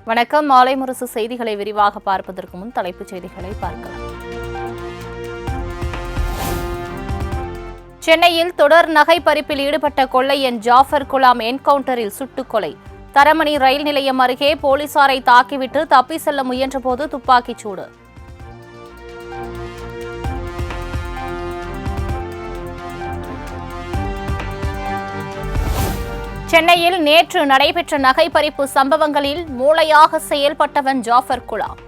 வணக்கம். மாலை முரசு செய்திகளை விரிவாக பார்ப்பதற்கு முன் தலைப்புச் செய்திகளை பார்க்கலாம். சென்னையில் தொடர் நகை பறிப்பில் ஈடுபட்ட கொள்ளையன் ஜாஃபர் குலாம் என்கவுண்டரில் சுட்டுக்கொலை. தரமணி ரயில் நிலையம் அருகே போலீசாரை தாக்கிவிட்டு தப்பி செல்ல முயன்றபோது துப்பாக்கிச் சூடு. சென்னையில் நேற்று நடைபெற்ற நகை பறிப்பு சம்பவங்களில் மூளையாக செயல்பட்டவன் ஜாஃபர் குலாம்.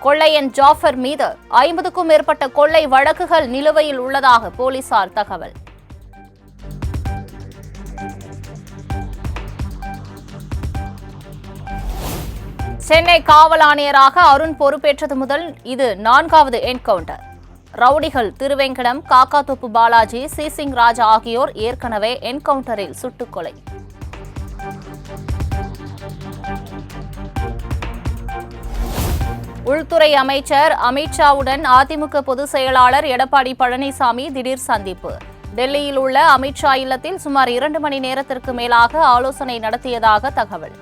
கொள்ளையன் ஜாஃபர் மீது 50க்கும் மேற்பட்ட கொள்ளை வழக்குகள் நிலுவையில் உள்ளதாக போலீசார் தகவல். சென்னை காவல் ஆணையராக அருண் பொறுப்பேற்றது முதல் இது 4வது என்கவுண்டர். ரவுடிகள் திருவேங்கடம், காக்காத்தோப்பு பாலாஜி, சிசிங் ராஜா ஆகியோர் ஏற்கனவே என்கவுண்டரில் சுட்டுக்கொலை. உள்துறை அமைச்சர் அமித்ஷாவுடன் அதிமுக பொதுச் செயலாளர் எடப்பாடி பழனிசாமி திடீர் சந்திப்பு. டெல்லியில் உள்ள அமித்ஷா இல்லத்தில் சுமார் 2 மணி நேரத்திற்கு மேலாக ஆலோசனை நடத்தியதாக தகவல்.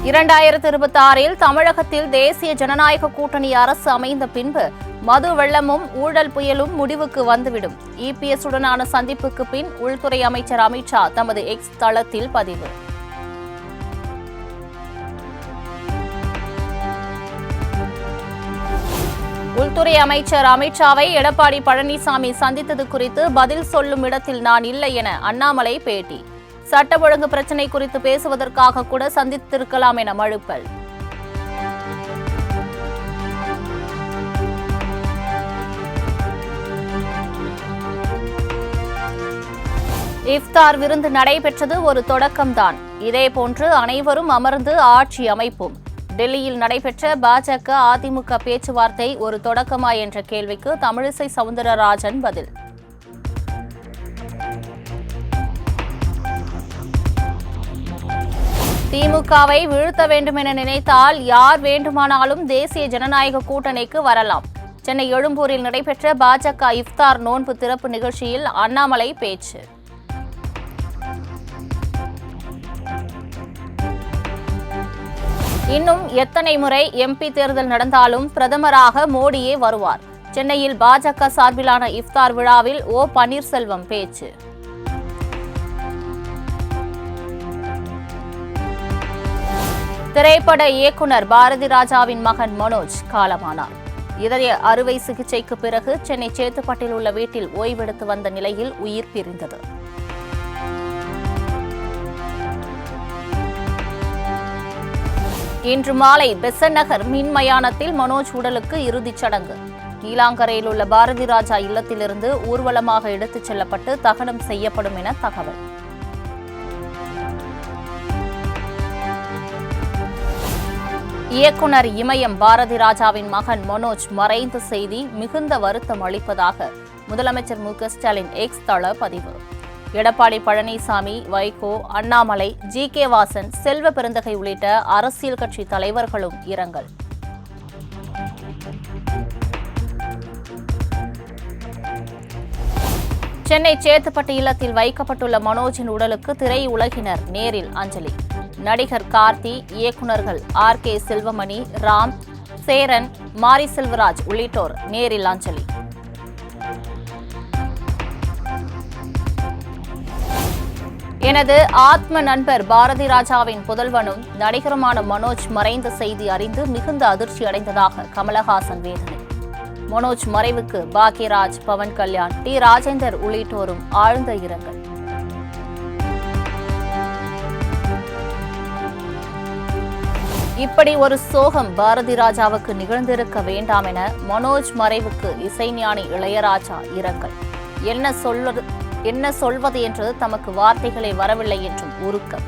(2026) தமிழகத்தில் தேசிய ஜனநாயக கூட்டணி அரசு அமைந்த பின்பு மது வெள்ளமும் ஊழல் புயலும் முடிவுக்கு வந்துவிடும். இபிஎஸ் உடனான சந்திப்புக்கு பின் உள்துறை அமைச்சர் அமித்ஷா தமது எக்ஸ் தளத்தில் பதிவு. உள்துறை அமைச்சர் அமித்ஷாவை எடப்பாடி பழனிசாமி சந்தித்தது குறித்து பதில் சொல்லும் இடத்தில் நான் இல்லை என அண்ணாமலை பேட்டி. சட்டம் ஒழுங்கு பிரச்சினை குறித்து பேசுவதற்காக கூட சந்தித்திருக்கலாம் என மழுப்பல். இஃப்தார் விருந்து நடைபெற்றது ஒரு தொடக்கம்தான். இதேபோன்று அனைவரும் அமர்ந்து ஆட்சி அமைப்போம். டெல்லியில் நடைபெற்ற பாஜக அதிமுக பேச்சுவார்த்தை ஒரு தொடக்கமா என்ற கேள்விக்கு தமிழிசை சவுந்தரராஜன் பதில். திமுகவை வீழ்த்த வேண்டும் என நினைத்தால் யார் வேண்டுமானாலும் தேசிய ஜனநாயக கூட்டணிக்கு வரலாம். சென்னை எழும்பூரில் நடைபெற்ற பாஜக இஃப்தார் நோன்பு திறப்பு நிகழ்ச்சியில் அண்ணாமலை பேச்சு. இன்னும் எத்தனை முறை எம்பி தேர்தல் நடந்தாலும் பிரதமராக மோடியே வருவார். சென்னையில் பாஜக சார்பிலான இஃப்தார் விழாவில் ஓ பன்னீர்செல்வம் பேச்சு. திரைப்பட இயக்குனர் பாரதி ராஜாவின் மகன் மனோஜ் காலமானார். இதய அறுவை சிகிச்சைக்கு பிறகு சென்னை சேத்துப்பட்டில் உள்ள வீட்டில் ஓய்வெடுத்து வந்த நிலையில் உயிர் பிரிந்தது. இன்று மாலை பெசன்ட் நகர் மின்மயானத்தில் மனோஜ் உடலுக்கு இறுதிச் சடங்கு. நீலாங்கரையில் உள்ள பாரதி ராஜா இல்லத்திலிருந்து ஊர்வலமாக எடுத்துச் செல்லப்பட்டு தகனம் செய்யப்படும் என தகவல். இயக்குனர் இமயம் பாரதி ராஜாவின் மகன் மனோஜ் மறைந்த செய்தி மிகுந்த வருத்தம் அளிப்பதாக முதலமைச்சர் மு.க.ஸ்டாலின் எக்ஸ் தள பதிவு. எடப்பாடி பழனிசாமி, வைகோ, அண்ணாமலை, ஜி.கே. வாசன், செல்வ பெருந்தகை உள்ளிட்ட அரசியல் கட்சி தலைவர்களும் இரங்கல். சென்னை சேத்துப்பட்டு இல்லத்தில் வைக்கப்பட்டுள்ள மனோஜின் உடலுக்கு திரையுலகினர் நேரில் அஞ்சலி. நடிகர் கார்த்தி, இயக்குநர்கள் ஆர்.கே. செல்வமணி, ராம், சேரன், மாரி செல்வராஜ் உள்ளிட்டோர் நேரில் அஞ்சலி. எனது ஆத்ம நண்பர் பாரதி ராஜாவின் புதல்வனும் நடிகருமான மனோஜ் மறைந்த செய்தி அறிந்து மிகுந்த அதிர்ச்சி அடைந்ததாக கமலஹாசன் வேதனை. மனோஜ் மறைவுக்கு பாக்யராஜ், பவன் கல்யாண், டி. ராஜேந்தர் உள்ளிட்டோரும் ஆழ்ந்த இரங்கல். இப்படி ஒரு சோகம் பாரதி ராஜாவுக்கு நிகழ்ந்திருக்க வேண்டாம் என மனோஜ் மறைவுக்கு இசைஞானி இளையராஜா இரங்கல். என்ன சொல்வது என்று தமக்கு வார்த்தைகளே வரவில்லை என்றும் உருக்கம்.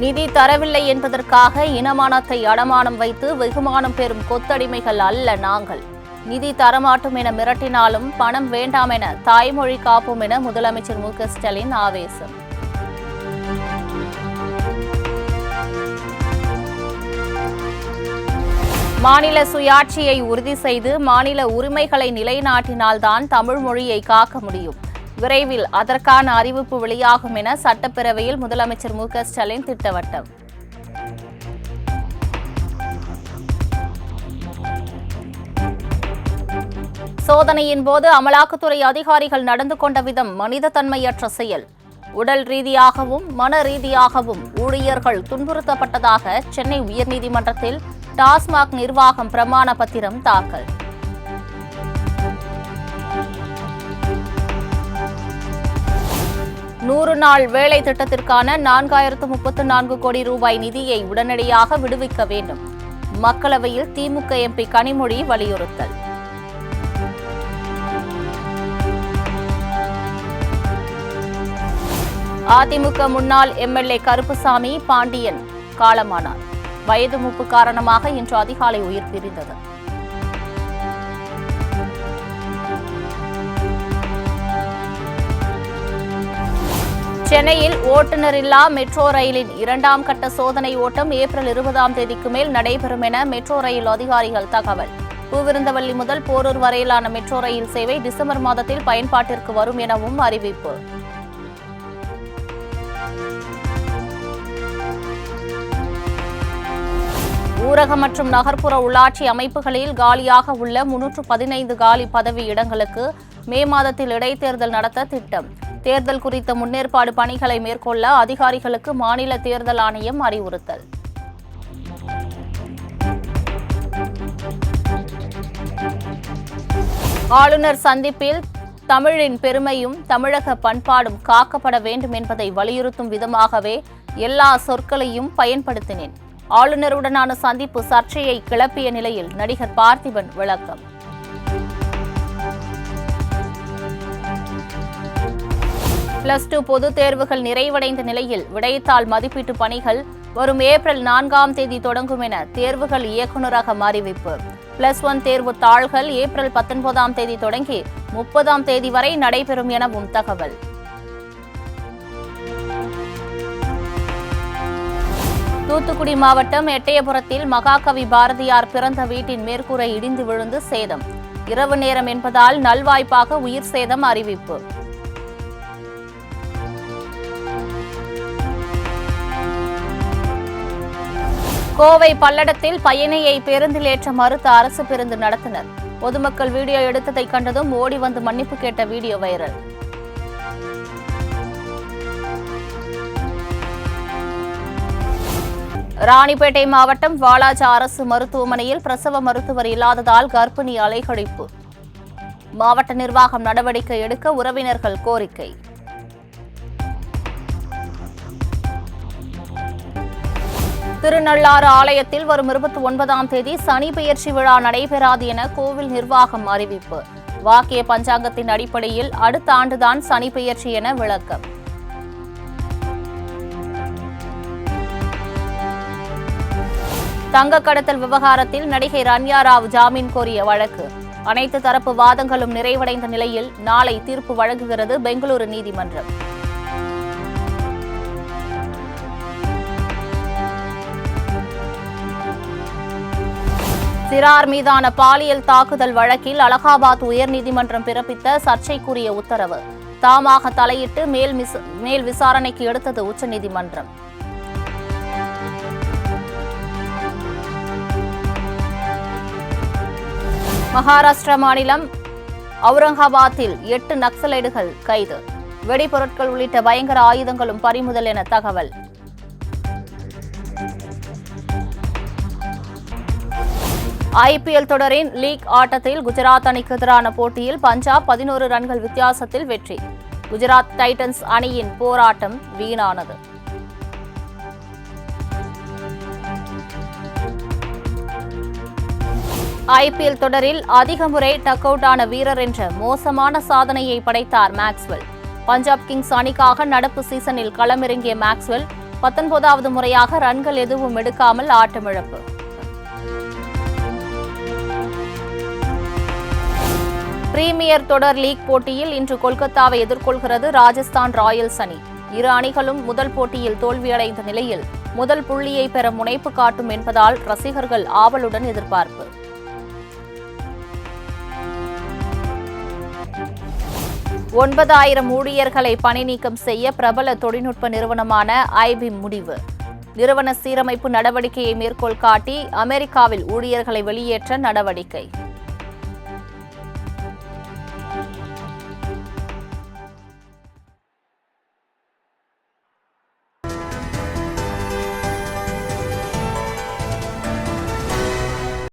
நிதி தரவில்லை என்பதற்காக இனமானத்தை அடமானம் வைத்து வெகுமானம் பெறும் கொத்தடிமைகள் அல்ல நாங்கள். நிதி தரமாட்டோம் என மிரட்டினாலும் பணம் வேண்டாம் என தாய்மொழி காப்போம் என முதலமைச்சர் மு.க.ஸ்டாலின் ஆவேசம். மாநில சுயாட்சியை உறுதி செய்து மாநில உரிமைகளை நிலைநாட்டினால்தான் தமிழ் மொழியை காக்க முடியும். விரைவில் அதற்கான அறிவிப்பு வெளியாகும் என சட்டப்பேரவையில் முதலமைச்சர் மு.க.ஸ்டாலின் திட்டவட்டம். சோதனையின் போது அமலாக்கத்துறை அதிகாரிகள் நடந்து கொண்ட விதம் மனித தன்மையற்ற செயல். உடல் ரீதியாகவும் மன ரீதியாகவும் ஊழியர்கள் துன்புறுத்தப்பட்டதாக சென்னை உயர்நீதிமன்றத்தில் டாஸ்மாக் நிர்வாகம் பிரமாண பத்திரம் தாக்கல். நூறு நாள் வேலை திட்டத்திற்கான 4034 கோடி ரூபாய் நிதியை உடனடியாக விடுவிக்க வேண்டும். மக்களவையில் திமுக எம்பி கனிமொழி வலியுறுத்தல். அதிமுக முன்னாள் எம்எல்ஏ கருப்புசாமி பாண்டியன் காலமானார். வயது மூப்பு காரணமாக இன்று அதிகாலை உயிர் பிரிந்தது. சென்னையில் ஓட்டுநரில்லா மெட்ரோ ரயிலின் 2ஆம் கட்ட சோதனை ஓட்டம் ஏப்ரல் 20ஆம் தேதிக்கு மேல் நடைபெறும் என மெட்ரோ ரயில் அதிகாரிகள் தகவல். பூவிருந்தவல்லி முதல் போரூர் வரையிலான மெட்ரோ ரயில் சேவை டிசம்பர் மாதத்தில் பயன்பாட்டிற்கு வரும் எனவும் அறிவிப்பு. ஊரக மற்றும் நகர்ப்புற உள்ளாட்சி அமைப்புகளில் காலியாக உள்ள 315 காலி பதவி இடங்களுக்கு மே மாதத்தில் இடைத்தேர்தல் நடத்த திட்டம். தேர்தல் குறித்த முன்னேற்பாடு பணிகளை மேற்கொள்ள அதிகாரிகளுக்கு மாநில தேர்தல் ஆணையம் அறிவுறுத்தல். ஆளுநர் சந்திப்பில் தமிழின் பெருமையும் தமிழக பண்பாடும் காக்கப்பட வேண்டும் என்பதை வலியுறுத்தும் விதமாகவே எல்லா சொற்களையும் பயன்படுத்தினேன். ஆளுநருடனான சந்திப்பு சர்ச்சையை கிளப்பிய நிலையில் நடிகர் பார்த்திபன் விளக்கம். +2 பொதுத் தேர்வுகள் நிறைவடைந்த நிலையில் விடைத்தாள் மதிப்பீட்டு பணிகள் வரும் ஏப்ரல் 4ஆம் தேதி தொடங்கும் என தேர்வுகள் இயக்குநரகம் அறிவிப்பு. +1 தேர்வு தாள்கள் ஏப்ரல் 19ஆம் தேதி தொடங்கி 30ஆம் தேதி வரை நடைபெறும் எனவும் தகவல். தூத்துக்குடி மாவட்டம் எட்டயபுரத்தில் மகாகவி பாரதியார் பிறந்த வீட்டின் மேற்கூரை இடிந்து விழுந்து சேதம். இரவு நேரம் என்பதால் நல்வாய்ப்பாக உயிர் சேதம் அறிவிப்பு. கோவை பல்லடத்தில் பயணியை பேருந்தில் ஏற்ற மறுத்த அரசு பேருந்து நடத்துனர். பொதுமக்கள் வீடியோ எடுத்ததை கண்டதும் ஓடி வந்து மன்னிப்பு கேட்ட வீடியோ வைரல். ராணிப்பேட்டை மாவட்டம் வாலாஜா அரசு மருத்துவமனையில் பிரசவ மருத்துவர் இல்லாததால் கர்ப்பிணி அலைக்கழிப்பு. மாவட்ட நிர்வாகம் நடவடிக்கை எடுக்க உறவினர்கள் கோரிக்கை. திருநள்ளாறு ஆலயத்தில் வரும் 29ஆம் தேதி சனி பெயர்ச்சி விழா நடைபெறாது என கோவில் நிர்வாகம் அறிவிப்பு. வாக்கிய பஞ்சாங்கத்தின் அடிப்படையில் அடுத்த ஆண்டுதான் சனி பெயர்ச்சி என விளக்கம். தங்க கடத்தல் விவகாரத்தில் நடிகை ரன்யா ராவ் ஜாமீன் கோரிய வழக்கு. அனைத்து தரப்பு வாதங்களும் நிறைவடைந்த நிலையில் நாளை தீர்ப்பு வழங்குகிறது பெங்களூரு நீதிமன்றம். சிறார் மீதான பாலியல் தாக்குதல் வழக்கில் அலகாபாத் உயர்நீதிமன்றம் பிறப்பித்த சர்ச்சைக்குரிய உத்தரவு. தாமாக தலையிட்டு மேல் விசாரணைக்கு எடுத்தது உச்சநீதிமன்றம். மகாராஷ்டிரா மாநிலம் அவுரங்காபாத்தில் 8 நக்சலைடுகள் கைது. வெடிபொருட்கள் உள்ளிட்ட பயங்கர ஆயுதங்களும் பறிமுதல் என தகவல். IPL தொடரின் லீக் ஆட்டத்தில் குஜராத் அணிக்கு எதிரான போட்டியில் பஞ்சாப் 11 ரன்கள் வித்தியாசத்தில் வெற்றி. குஜராத் டைட்டன்ஸ் அணியின் போராட்டம் வீணானது. IPL தொடரில் அதிக முறை டக் அவுட் ஆன வீரர் என்ற மோசமான சாதனையை படைத்தார் மேக்ஸ்வெல். பஞ்சாப் கிங்ஸ் அணிக்காக நடப்பு சீசனில் களமிறங்கிய மேக்ஸ்வெல் 19வது முறையாக ரன்கள் எதுவும் எடுக்காமல் ஆட்டமிழப்பு. பிரீமியர் தொடர் லீக் போட்டியில் இன்று கொல்கத்தாவை எதிர்கொள்கிறது ராஜஸ்தான் ராயல்ஸ் அணி. இரு அணிகளும் முதல் போட்டியில் தோல்வியடைந்த நிலையில் முதல் புள்ளியை பெற முனைப்பு காட்டும் என்பதால் ரசிகர்கள் ஆவலுடன் எதிர்பார்ப்பு. $9,000 ஊழியர்களை பணி நீக்கம் செய்ய பிரபல தொழில்நுட்ப நிறுவனமான IBM முடிவு. நிறுவன சீரமைப்பு நடவடிக்கையை மேற்கோள் காட்டி அமெரிக்காவில் ஊழியர்களை வெளியேற்ற நடவடிக்கை.